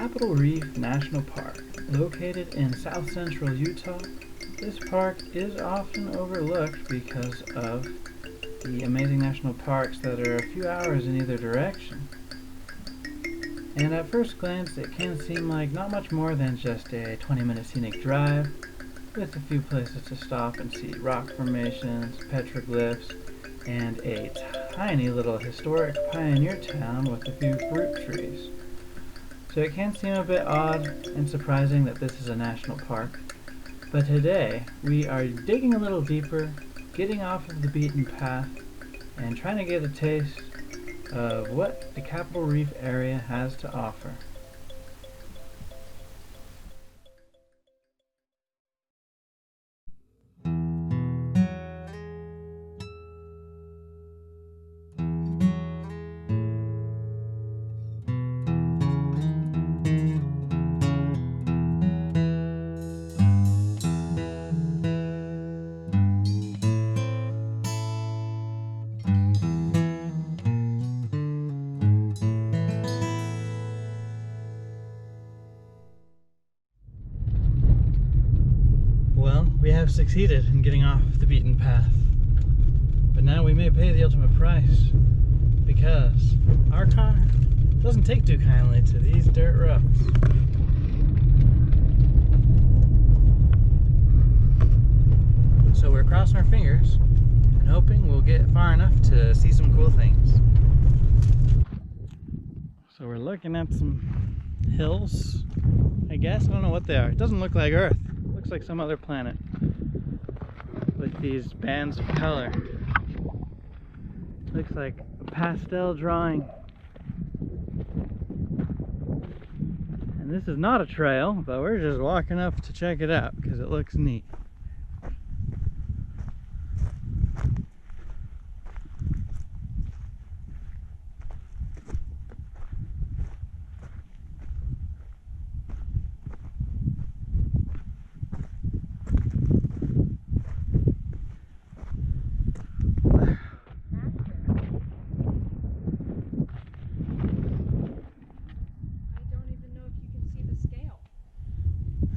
Capitol Reef National Park. Located in south central Utah, this park is often overlooked because of the amazing national parks that are a few hours in either direction. And at first glance, it can seem like not much more than just a 20-minute scenic drive with a few places to stop and see rock formations, petroglyphs, and a tiny little historic pioneer town with a few fruit trees. So it can seem a bit odd and surprising that this is a national park, but today we are digging a little deeper, getting off of the beaten path, and trying to get a taste of what the Capitol Reef area has to offer. Well, we have succeeded in getting off the beaten path, but now we may pay the ultimate price because our car doesn't take too kindly to these dirt roads. So we're crossing our fingers and hoping we'll get far enough to see some cool things. So we're looking at some hills, I guess. I don't know what they are. It doesn't look like Earth. It looks like some other planet with these bands of color. Looks like a pastel drawing. And this is not a trail, but we're just walking up to check it out because it looks neat.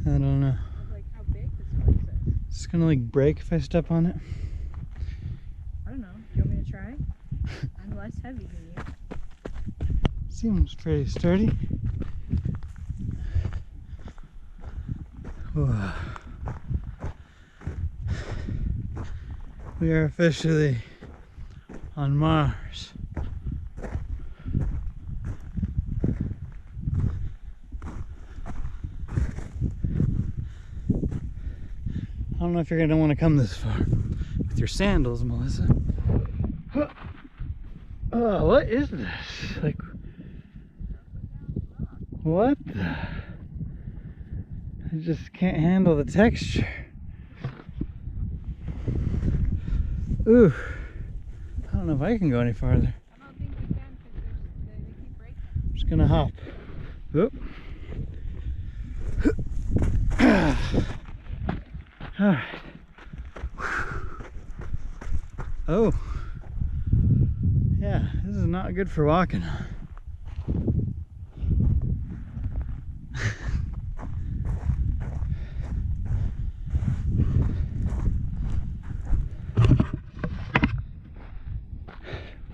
I don't know. Like how big this place is. It's gonna like break if I step on it. I don't know. You want me to try? I'm less heavy than you. Seems pretty sturdy. Whoa. We are officially on Mars. I don't know if you're gonna want to come this far with your sandals, Melissa. Oh, what is this? Like, what the? I just can't handle the texture. Ooh, I don't know if I can go any farther. I don't think you can because they keep breaking. I'm just gonna hop. Oop. Alright. Oh. Yeah, this is not good for walking on.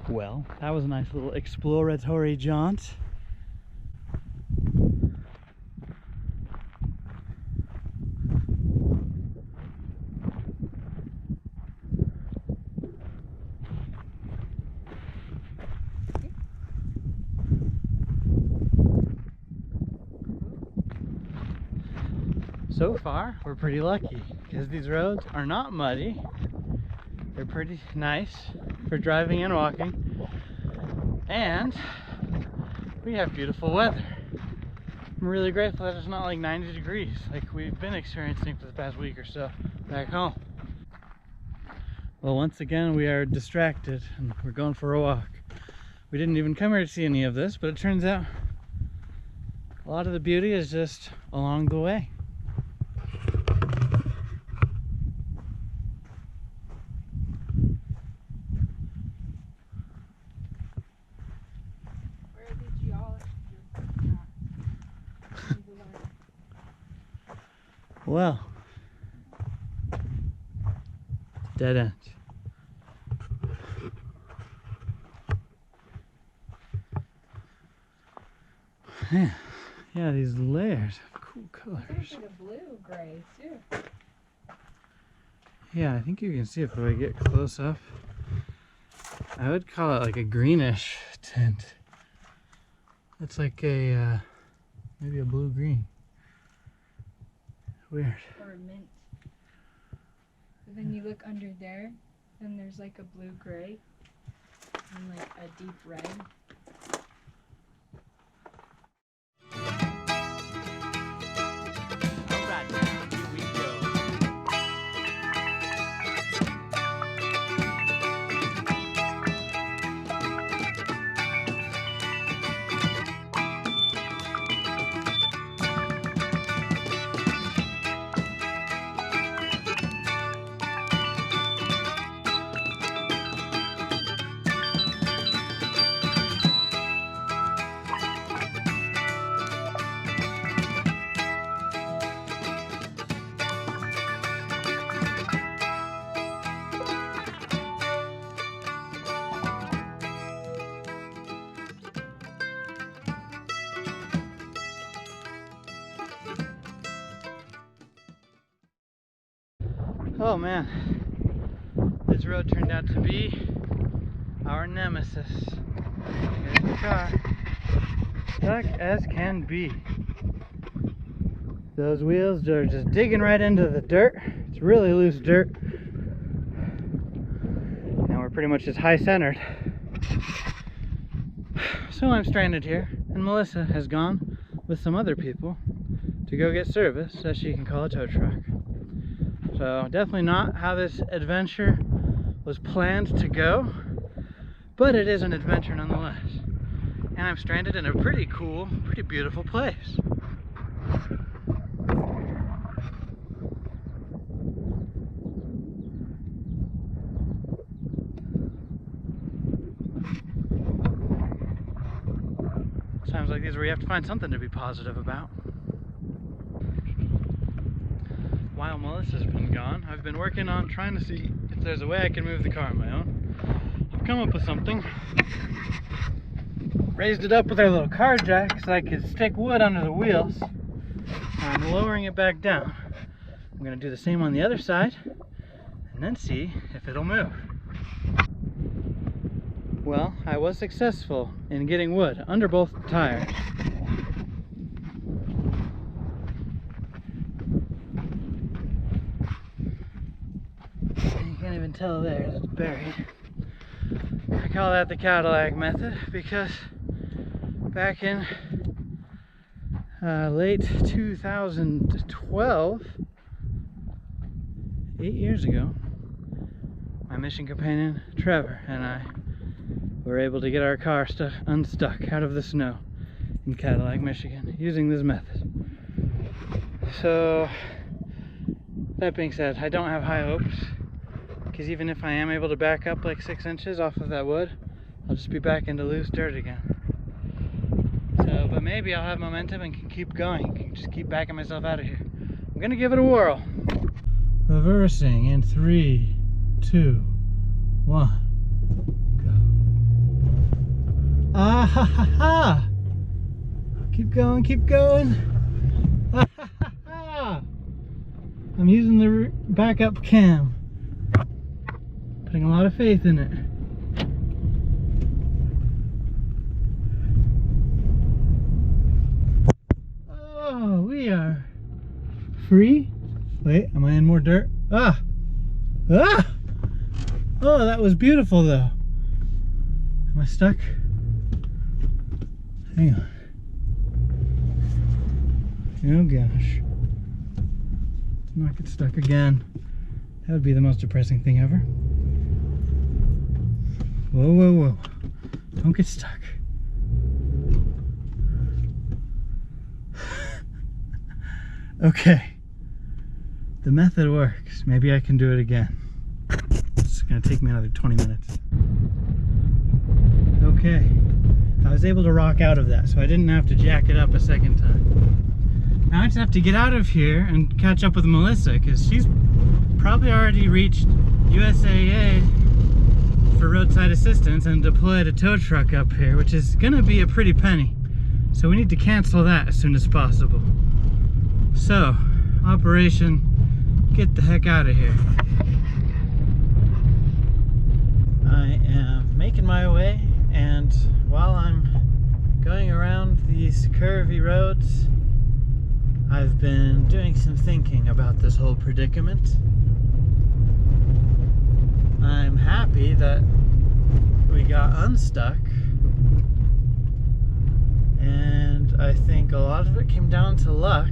Well, that was a nice little exploratory jaunt. So far, we're pretty lucky because these roads are not muddy. They're pretty nice for driving and walking. And we have beautiful weather. I'm really grateful that it's not like 90 degrees like we've been experiencing for the past week or so back home. Well, once again, we are distracted and we're going for a walk. We didn't even come here to see any of this, but it turns out a lot of the beauty is just along the way. well. Dead end. Yeah, yeah, these layers of cool colors. There's like a blue gray too. Yeah, I think you can see it if I get close up. I would call it like a greenish tint. It's like a, maybe a blue-green. Weird. Or a mint. But then you look under there, and there's like a blue-gray and like a deep red. Alright, now here we go. Oh man, this road turned out to be our nemesis. Here's the car, stuck as can be. Those wheels are just digging right into the dirt. It's really loose dirt. And we're pretty much just high centered. So I'm stranded here, and Melissa has gone with some other people to go get service so she can call a tow truck. So definitely not how this adventure was planned to go, but it is an adventure nonetheless. And I'm stranded in a pretty cool, pretty beautiful place. Times like these where you have to find something to be positive about. While Melissa's been gone, I've been working on trying to see if there's a way I can move the car on my own. I've come up with something. Raised it up with our little car jack so I could stick wood under the wheels. I'm lowering it back down. I'm going to do the same on the other side and then see if it'll move. Well, I was successful in getting wood under both tires. You can't even tell there, it's buried. I call that the Cadillac method because back in late 2012, 8 years ago, my mission companion Trevor and I were able to get our car unstuck out of the snow in Cadillac, Michigan using this method. So that being said, I don't have high hopes, because even if I am able to back up like 6 inches off of that wood, I'll just be back into loose dirt again. So, but maybe I'll have momentum and can keep going, just keep backing myself out of here. I'm gonna give it a whirl. Reversing in 3, 2, 1, go. Ah ha ha ha! Keep going, keep going. Ah ha ha ha! I'm using the backup cam. Putting a lot of faith in it. Oh, we are free. Wait, am I in more dirt? Ah! Ah! Oh, that was beautiful though. Am I stuck? Hang on. Oh gosh. Let's not get stuck again. That would be the most depressing thing ever. Whoa, whoa, whoa. Don't get stuck. Okay. The method works. Maybe I can do it again. It's gonna take me another 20 minutes. Okay. I was able to rock out of that, so I didn't have to jack it up a second time. Now I just have to get out of here and catch up with Melissa, because she's probably already reached USAA for roadside assistance and deployed a tow truck up here, which is gonna be a pretty penny. So we need to cancel that as soon as possible. So, Operation Get the Heck Out of Here. I am making my way, and while I'm going around these curvy roads, I've been doing some thinking about this whole predicament. I'm happy that we got unstuck, and I think a lot of it came down to luck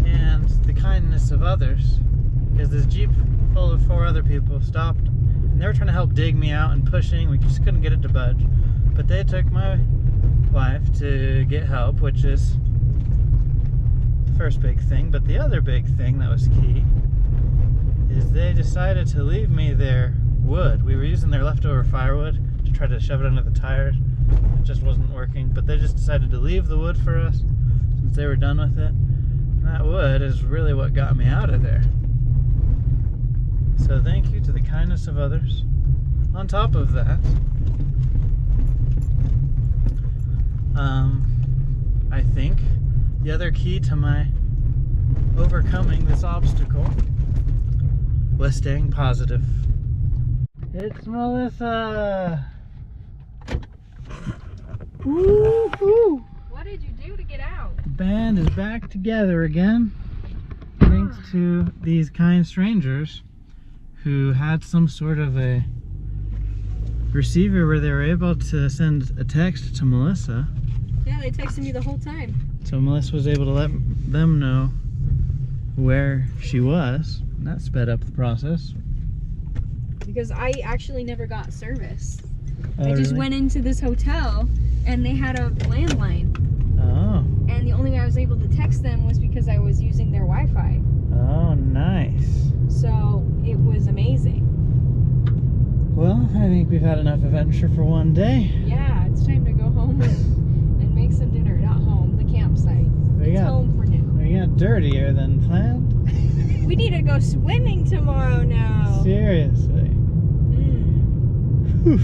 and the kindness of others, because this Jeep full of 4 other people stopped and they were trying to help dig me out and pushing. We just couldn't get it to budge, but they took my wife to get help, which is the first big thing. But the other big thing that was key is they decided to leave me their wood. We were using their leftover firewood to try to shove it under the tires. It just wasn't working, but they just decided to leave the wood for us since they were done with it. And that wood is really what got me out of there. So thank you to the kindness of others. On top of that, I think the other key to my overcoming this obstacle was staying positive. It's Melissa! Woo-hoo! What did you do to get out? The band is back together again, thanks to these kind strangers who had some sort of a receiver where they were able to send a text to Melissa. Yeah, they texted me the whole time. So Melissa was able to let them know where she was, and that sped up the process. Because I actually never got service. Oh, I just really? went into this hotel and they had a landline. Oh. And the only way I was able to text them was because I was using their Wi-Fi. Oh, nice. So it was amazing. Well, I think we've had enough adventure for one day. Yeah, it's time to go home and make some dinner. Not home, the campsite. It's home for now. We got dirtier than planned. We need to go swimming tomorrow now. Seriously. Mm. Whew.